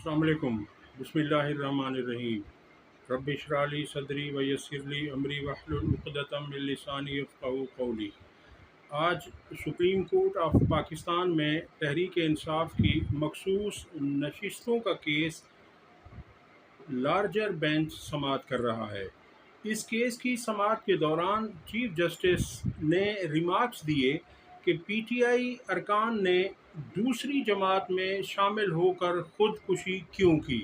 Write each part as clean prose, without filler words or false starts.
अस्सलाम वालेकुम। बिस्मिल्लाहिर्रहमानिर्रहीम। रब्बि इश्रह ली सदरी व यस्सिर ली अमरी वहलुल उक़दतम मिन लिसानी यफ़क़हू क़ौली। आज सुप्रीम कोर्ट ऑफ पाकिस्तान में तहरीक इंसाफ की मखसूस नशिस्तों का केस लार्जर बेंच समाअत कर रहा है। इस केस की समाअत के दौरान चीफ जस्टिस ने रिमार्क्स दिए कि पीटीआई अरकान ने दूसरी जमात में शामिल होकर खुदकुशी क्यों की।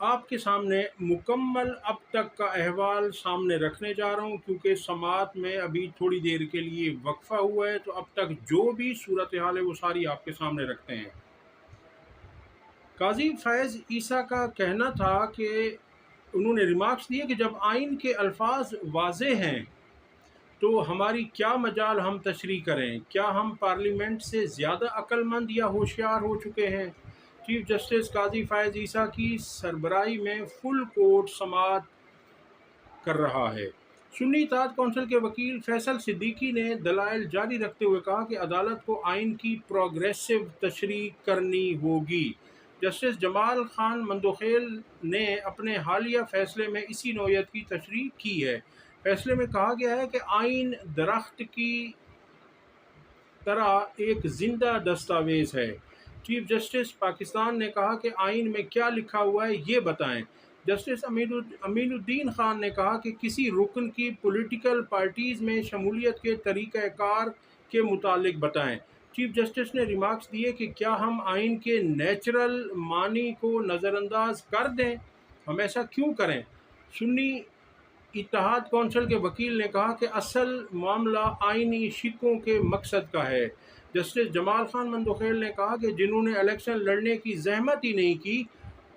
आपके सामने मुकम्मल अब तक का अहवाल सामने रखने जा रहा हूँ, क्योंकि समाअत में अभी थोड़ी देर के लिए वक्फा हुआ है, तो अब तक जो भी सूरत हाल है वो सारी आपके सामने रखते हैं। काजी फैज़ ईसा का कहना था कि उन्होंने रिमार्क्स दिए कि जब आइन के अल्फाज वाज़े हैं तो हमारी क्या मजाल हम तशरीह करें, क्या हम पार्लियामेंट से ज़्यादा अक्लमंद या होशियार हो चुके हैं। चीफ जस्टिस काजी फैज़ ईसा की सरबराही में फुल कोर्ट समाअत कर रहा है। सुन्नी इत्तेहाद कौंसिल के वकील फैसल सिद्दीकी ने दलाइल जारी रखते हुए कहा कि अदालत को आइन की प्रोग्रेसिव तशरीह करनी होगी। जस्टिस जमाल खान मंदोखेल ने अपने हालिया फैसले में इसी नौयत की तशरीह की है। फैसले में कहा गया है कि आइन दरख्त की तरह एक जिंदा दस्तावेज है। चीफ जस्टिस पाकिस्तान ने कहा कि आइन में क्या लिखा हुआ है ये बताएं। जस्टिस अमीनुद्दीन खान ने कहा कि किसी रुकन की पॉलिटिकल पार्टीज़ में शमूलियत के तरीक़ाकार के मुतालिक बताएं। चीफ जस्टिस ने रिमार्क्स दिए कि क्या हम आइन के नेचुरल मानी को नज़रअंदाज कर दें, हम ऐसा क्यों करें। सुन्नी इत्तेहाद कौंसिल के वकील ने कहा कि असल मामला आइनी शिकों के मकसद का है। जस्टिस जमाल खान मंदोखेल ने कहा कि जिन्होंने इलेक्शन लड़ने की जहमत ही नहीं की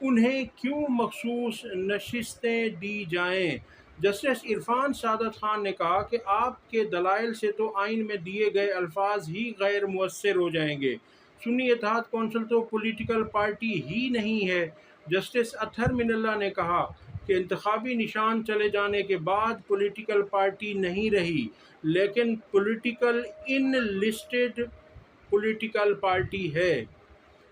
उन्हें क्यों मखसूस नशिस्तें दी जाएं। जस्टिस इरफान सादत खान ने कहा कि आपके दलाइल से तो आइन में दिए गए अल्फाज ही गैर मुअस्सर हो जाएंगे। सुन्नी इत्तेहाद कौंसिल तो पॉलिटिकल पार्टी ही नहीं है। जस्टिस अतहर मिनल्ला ने कहा कि इंतखाबी निशान चले जाने के बाद पॉलिटिकल पार्टी नहीं रही, लेकिन पॉलिटिकल इन लिस्टेड पॉलिटिकल पार्टी है।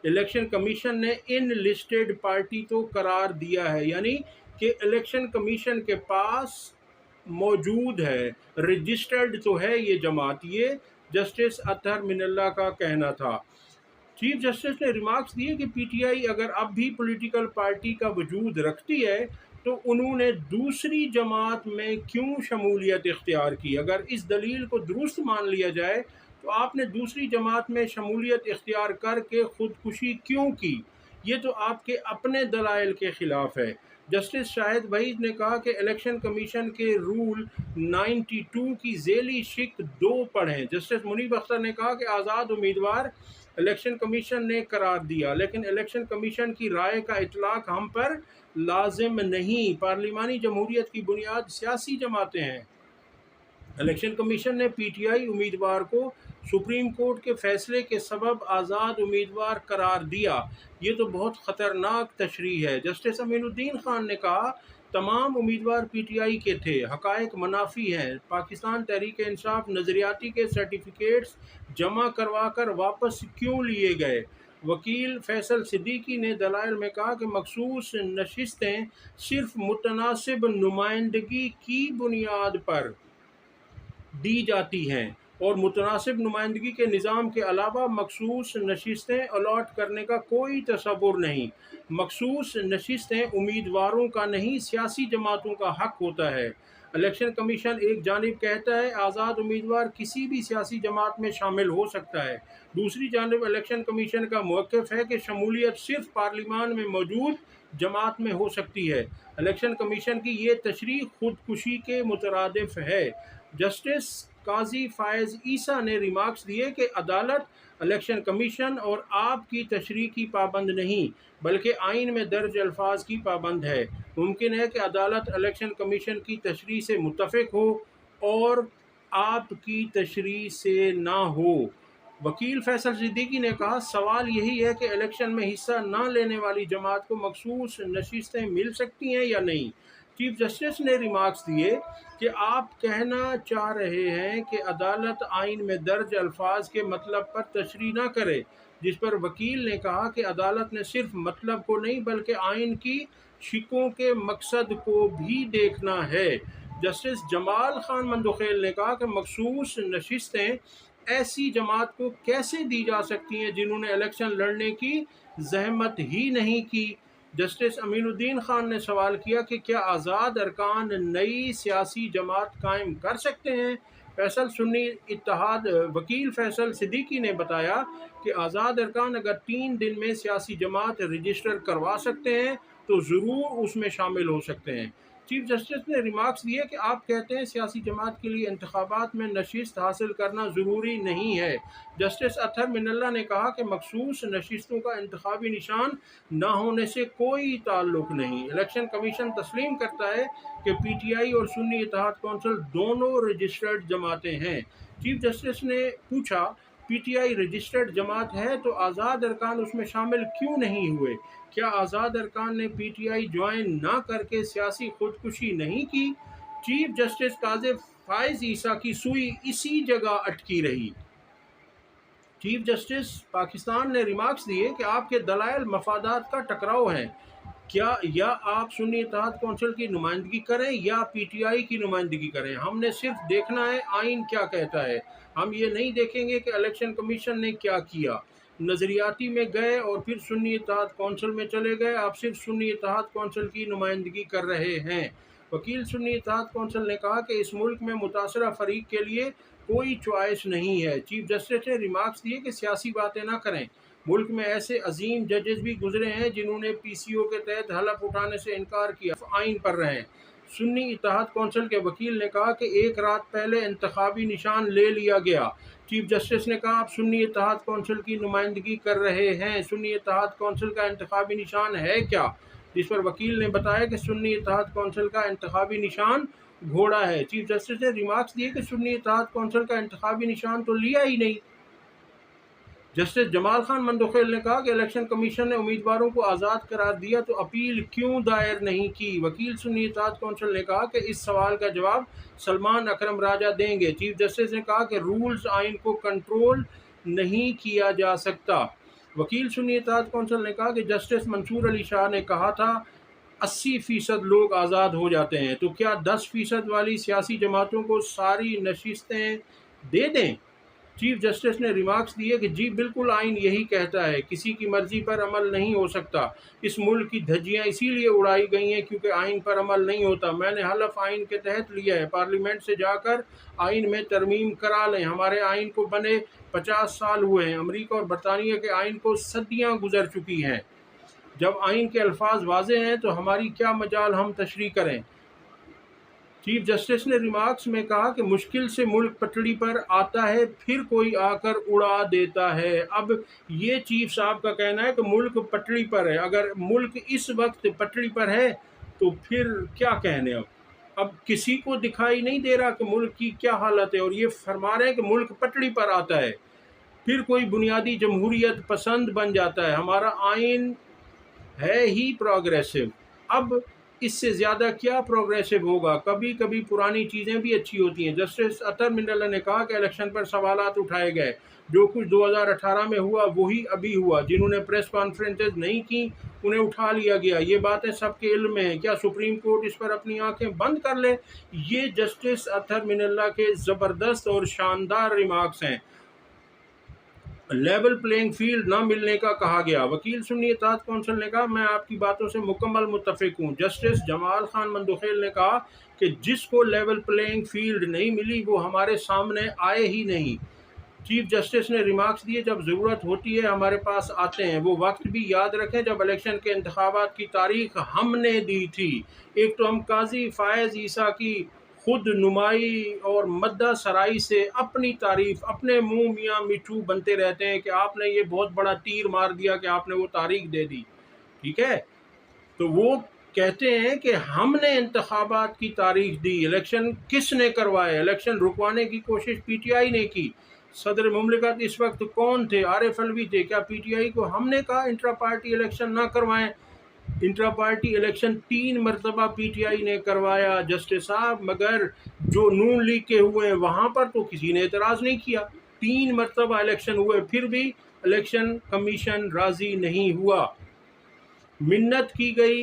इलेक्शन कमीशन ने इन लिस्टेड पार्टी तो करार दिया है, यानी कि इलेक्शन कमीशन के पास मौजूद है, रजिस्टर्ड तो है ये जमात। ये जस्टिस अतहर मिनल्ला का कहना था। चीफ जस्टिस ने रिमार्क्स दिए कि पीटीआई अगर अब भी पॉलिटिकल पार्टी का वजूद रखती है तो उन्होंने दूसरी जमात में क्यों शमूलियत इख्तियार की। अगर इस दलील को दुरुस्त मान लिया जाए तो आपने दूसरी जमात में शमूलियत इख्तियार करके खुदकुशी क्यों की। ये तो आपके अपने दलाइल के ख़िलाफ़ है। जस्टिस शाहिद वहीद ने कहा कि इलेक्शन कमीशन के रूल 92 की झेली शिक 2 पढ़ें। जस्टिस मुनीब अख्तर ने कहा कि आज़ाद उम्मीदवार इलेक्शन कमीशन ने करार दिया, लेकिन इलेक्शन कमीशन की राय का इतलाक हम पर लाजिम नहीं। पार्लिमानी जमहूरियत की बुनियाद सियासी जमातें हैं। इलेक्शन कमीशन ने पीटीआई उम्मीदवार को सुप्रीम कोर्ट के फैसले के सबब आज़ाद उम्मीदवार करार दिया। ये तो बहुत ख़तरनाक तशरीह है। जस्टिस अमीनुद्दीन खान ने कहा तमाम उम्मीदवार पीटीआई के थे, हक़ाइक़ मनाफी हैं। पाकिस्तान तहरीक इंसाफ नज़रियाती के सर्टिफिकेट्स जमा करवा कर वापस क्यों लिए गए। वकील फैसल सिद्दीकी ने दलाइल में कहा कि मखसूस नशिस्तें सिर्फ मुतनासिब नुमाइंदगी की बुनियाद पर दी जाती हैं और मुतनासिब नुमाइंदगी के निज़ाम के अलावा मखसूस नशिस्तें अलॉट करने का कोई तसव्वुर नहीं। मखसूस नशिस्तें उम्मीदवारों का नहीं, सियासी जमातों का हक होता है। इलेक्शन कमीशन एक जानिब कहता है आज़ाद उम्मीदवार किसी भी सियासी जमात में शामिल हो सकता है, दूसरी जानिब इलेक्शन कमीशन का मौक़िफ़ है कि शमूलियत सिर्फ पार्लिमान में मौजूद जमात में हो सकती है। इलेक्शन कमीशन की ये तशरीह खुदकुशी के मुतरादिफ है। जस्टिस काजी फैज़ ईसा ने रिमार्क्स दिए कि अदालत इलेक्शन कमीशन और आपकी तशरीह की पाबंद नहीं, बल्कि आइन में दर्ज अल्फाज की पाबंद है। मुमकिन है कि अदालत इलेक्शन कमीशन की तशरीह से मुत्तफ़िक हो और आपकी तशरीह से ना हो। वकील फैसल सिद्दीकी ने कहा सवाल यही है कि इलेक्शन में हिस्सा न लेने वाली जमात को मखसूस नशिस्तें मिल सकती हैं या नहीं। چیف جسٹس نے ریمارکس دیے کہ آپ کہنا چاہ رہے ہیں کہ عدالت آئین میں درج الفاظ کے مطلب پر تشریح نہ کرے، جس پر وکیل نے کہا کہ عدالت نے صرف مطلب کو نہیں بلکہ آئین کی شقوں کے مقصد کو بھی دیکھنا ہے۔ جسٹس جمال خان مندوخیل نے کہا کہ مخصوص نشستیں ایسی جماعت کو کیسے دی جا سکتی ہیں جنہوں نے الیکشن لڑنے کی زحمت ہی نہیں کی۔ جسٹس امین الدین خان نے سوال کیا کہ کیا آزاد ارکان نئی سیاسی جماعت قائم کر سکتے ہیں؟ فیصل سنی اتحاد وکیل فیصل صدیقی نے بتایا کہ آزاد ارکان اگر 3 دن میں سیاسی جماعت رجسٹر کروا سکتے ہیں تو ضرور اس میں شامل ہو سکتے ہیں۔ چیف جسٹس نے ریمارکس دیے کہ آپ کہتے ہیں سیاسی جماعت کے لیے انتخابات میں نشست حاصل کرنا ضروری نہیں ہے۔ جسٹس اطہر من اللہ نے کہا کہ مخصوص نشستوں کا انتخابی نشان نہ ہونے سے کوئی تعلق نہیں۔ الیکشن کمیشن تسلیم کرتا ہے کہ پی ٹی آئی اور سنی اتحاد کونسل دونوں رجسٹرڈ جماعتیں ہیں۔ چیف جسٹس نے پوچھا پی ٹی آئی رجسٹرڈ جماعت ہے تو آزاد ارکان اس میں شامل کیوں نہیں ہوئے؟ کیا آزاد ارکان نے پی ٹی آئی جوائن نہ کر کے سیاسی خودکشی نہیں کی؟ چیف جسٹس قاضی فائز عیسیٰ کی سوئی اسی جگہ اٹکی رہی۔ چیف جسٹس پاکستان نے ریمارکس دیے کہ آپ کے دلائل مفادات کا ٹکراؤ ہیں۔ کیا یا آپ سنی اتحاد کونسل کی نمائندگی کریں یا پی ٹی آئی کی نمائندگی کریں، ہم نے صرف دیکھنا ہے آئین کیا کہتا ہے، ہم یہ نہیں دیکھیں گے کہ الیکشن کمیشن نے کیا کیا۔ نظریاتی میں گئے اور پھر سنی اتحاد کونسل میں چلے گئے، آپ صرف سنی اتحاد کونسل کی نمائندگی کر رہے ہیں۔ وکیل سنی اتحاد کونسل نے کہا کہ اس ملک میں متاثرہ فریق کے لیے کوئی چوائس نہیں ہے۔ چیف جسٹس نے ریمارکس دیے کہ سیاسی باتیں نہ کریں، ملک میں ایسے عظیم ججز بھی گزرے ہیں جنہوں نے پی سی او کے تحت حلف اٹھانے سے انکار کیا، آئین پر رہیں۔ سنی اتحاد کونسل کے وکیل نے کہا کہ ایک رات پہلے انتخابی نشان لے لیا گیا۔ چیف جسٹس نے کہا آپ سنی اتحاد کونسل کی نمائندگی کر رہے ہیں، سنی اتحاد کونسل کا انتخابی نشان ہے کیا؟ جس پر وکیل نے بتایا کہ سنی اتحاد کونسل کا انتخابی نشان گھوڑا ہے۔ چیف جسٹس نے ریمارکس دیے کہ سنی اتحاد کونسل کا انتخابی نشان تو لیا ہی نہیں۔ جسٹس جمال خان مندوخیل نے کہا کہ الیکشن کمیشن نے امیدواروں کو آزاد قرار دیا تو اپیل کیوں دائر نہیں کی؟ وکیل سنی اتحاد کونسل نے کہا کہ اس سوال کا جواب سلمان اکرم راجہ دیں گے۔ چیف جسٹس نے کہا کہ رولز آئین کو کنٹرول نہیں کیا جا سکتا۔ وکیل سنی اتحاد کونسل نے کہا کہ جسٹس منصور علی شاہ نے کہا تھا 80% لوگ آزاد ہو جاتے ہیں، تو کیا 10% والی سیاسی جماعتوں کو ساری نشستیں دے دیں؟ چیف جسٹس نے ریمارکس دیے کہ جی بالکل آئین یہی کہتا ہے، کسی کی مرضی پر عمل نہیں ہو سکتا۔ اس ملک کی دھجیاں اسی لیے اڑائی گئی ہیں کیونکہ آئین پر عمل نہیں ہوتا۔ میں نے حلف آئین کے تحت لیا ہے، پارلیمنٹ سے جا کر آئین میں ترمیم کرا لیں۔ ہمارے آئین کو بنے 50 سال ہوئے ہیں، امریکہ اور برطانیہ کے آئین کو صدیاں گزر چکی ہیں۔ جب آئین کے الفاظ واضح ہیں تو ہماری کیا مجال ہم تشریح کریں؟ چیف جسٹس نے ریمارکس میں کہا کہ مشکل سے ملک پٹڑی پر آتا ہے پھر کوئی آ کر اڑا دیتا ہے۔ اب یہ چیف صاحب کا کہنا ہے کہ ملک پٹڑی پر ہے، اگر ملک اس وقت پٹڑی پر ہے تو پھر کیا کہنے؟ اب کسی کو دکھائی نہیں دے رہا کہ ملک کی کیا حالت ہے، اور یہ فرما رہے ہیں کہ ملک پٹڑی پر آتا ہے پھر کوئی بنیادی جمہوریت پسند بن جاتا ہے۔ ہمارا آئین ہے ہی پروگریسو، اب اس سے زیادہ کیا پروگریسو ہوگا؟ کبھی کبھی پرانی چیزیں بھی اچھی ہوتی ہیں۔ جسٹس اطہر من اللہ نے کہا کہ الیکشن پر سوالات اٹھائے گئے، جو کچھ 2018 میں ہوا وہی ابھی ہوا، جنہوں نے پریس کانفرنسز نہیں کی انہیں اٹھا لیا گیا، یہ باتیں سب کے علم میں ہیں، کیا سپریم کورٹ اس پر اپنی آنکھیں بند کر لے؟ یہ جسٹس اطہر من اللہ کے زبردست اور شاندار ریمارکس ہیں۔ لیول پلینگ فیلڈ نہ ملنے کا کہا گیا۔ وکیل سنی اتحاد کونسل نے کہا میں آپ کی باتوں سے مکمل متفق ہوں۔ جسٹس جمال خان مندوخیل نے کہا کہ جس کو لیول پلینگ فیلڈ نہیں ملی وہ ہمارے سامنے آئے ہی نہیں۔ چیف جسٹس نے ریمارکس دیے جب ضرورت ہوتی ہے ہمارے پاس آتے ہیں، وہ وقت بھی یاد رکھیں جب الیکشن کے انتخابات کی تاریخ ہم نے دی تھی۔ ایک تو ہم قاضی فائز عیسیٰ کی خود نمائی اور مدح سرائی سے اپنی تعریف اپنے منہ میاں میٹھو بنتے رہتے ہیں کہ آپ نے یہ بہت بڑا تیر مار دیا کہ آپ نے وہ تاریخ دے دی، ٹھیک ہے؟ تو وہ کہتے ہیں کہ ہم نے انتخابات کی تاریخ دی، الیکشن کس نے کروائے؟ الیکشن رکوانے کی کوشش پی ٹی آئی نے کی۔ صدر مملکت اس وقت کون تھے؟ عارف علوی تھے۔ کیا پی ٹی آئی کو ہم نے کہا انٹرا پارٹی الیکشن نہ کروائیں؟ इंट्रा पार्टी इलेक्शन 3 मरतबा पीटीआई ने करवाया जस्टिस साहब, मगर जो नून लीग के हुए वहाँ पर तो किसी ने एतराज़ नहीं किया। 3 मरतबा इलेक्शन हुए, फिर भी इलेक्शन कमीशन राज़ी नहीं हुआ। मिन्नत की गई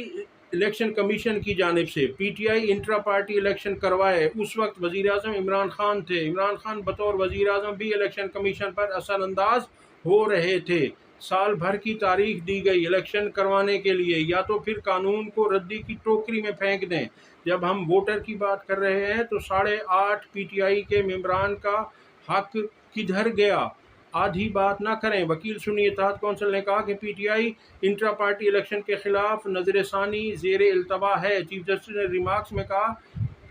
इलेक्शन कमीशन की जानिब से पीटीआई इंट्रा पार्टी इलेक्शन करवाए। उस वक्त वज़ीर आज़म इमरान खान थे। इमरान खान बतौर वज़ीर आज़म भी इलेक्शन कमीशन पर असर अंदाज हो रहे थे। साल भर की तारीख दी गई इलेक्शन करवाने के लिए, या तो फिर कानून को रद्दी की टोकरी में फेंक दें। जब हम वोटर की बात कर रहे हैं तो 8.5 पीटीआई के मेंबरान का हक किधर गया? आधी बात ना करें। वकील सुन्नी इत्तेहाद कौंसिल ने कहा कि पीटीआई इंट्रा पार्टी इलेक्शन के खिलाफ नजर सानी ज़ेर इल्तवा है। चीफ जस्टिस ने रिमार्क्स में कहा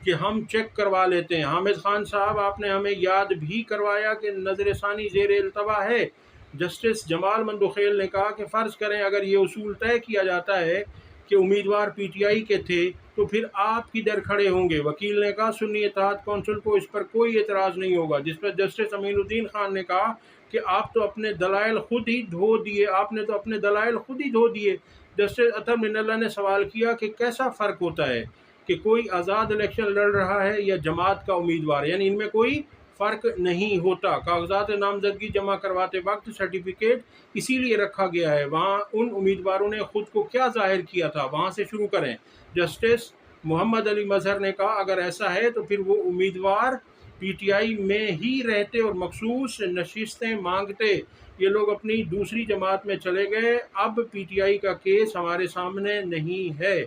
कि हम चेक करवा लेते हैं। हामिद खान साहब, आपने हमें याद भी करवाया कि नजर सानी ज़ेर इल्तवा है। जस्टिस जमाल मंदोखेल ने कहा कि फ़र्ज़ करें अगर ये उसूल तय किया जाता है कि उम्मीदवार पीटीआई के थे तो फिर आप किधर खड़े होंगे? वकील ने कहा सुन्नी इत्तेहाद कौंसिल को इस पर कोई एतराज़ नहीं होगा। जिस पर जस्टिस अमीनुद्दीन खान ने कहा कि आप तो अपने दलाइल खुद ही धो दिए, आपने तो अपने दलाइल खुद ही धो दिए। जस्टिस अतर मिनल्ला ने सवाल किया कि कैसा फ़र्क होता है कि कोई आज़ाद इलेक्शन लड़ रहा है या जमात का उम्मीदवार, यानी इनमें कोई फ़र्क नहीं होता। कागजात नामजदगी जमा करवाते वक्त सर्टिफिकेट इसीलिए रखा गया है, वहाँ उन उम्मीदवारों ने खुद को क्या जाहिर किया था, वहाँ से शुरू करें। जस्टिस मोहम्मद अली मजहर ने कहा अगर ऐसा है तो फिर वो उम्मीदवार पीटीआई में ही रहते और मखसूस नशिस्तें मांगते। ये लोग अपनी दूसरी जमात में चले गए। अब पीटीआई का केस हमारे सामने नहीं है।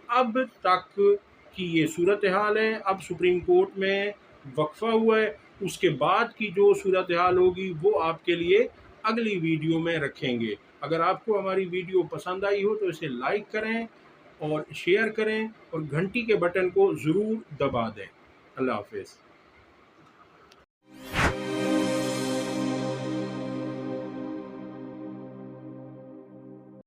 अब तक की ये सूरत हाल है। अब सुप्रीम कोर्ट में वक्फा हुआ है, उसके बाद की जो सूरत हाल होगी वो आपके लिए अगली वीडियो में रखेंगे। अगर आपको हमारी वीडियो पसंद आई हो तो इसे लाइक करें और शेयर करें और घंटी के बटन को ज़रूर दबा दें। अल्लाह हाफ़िज़।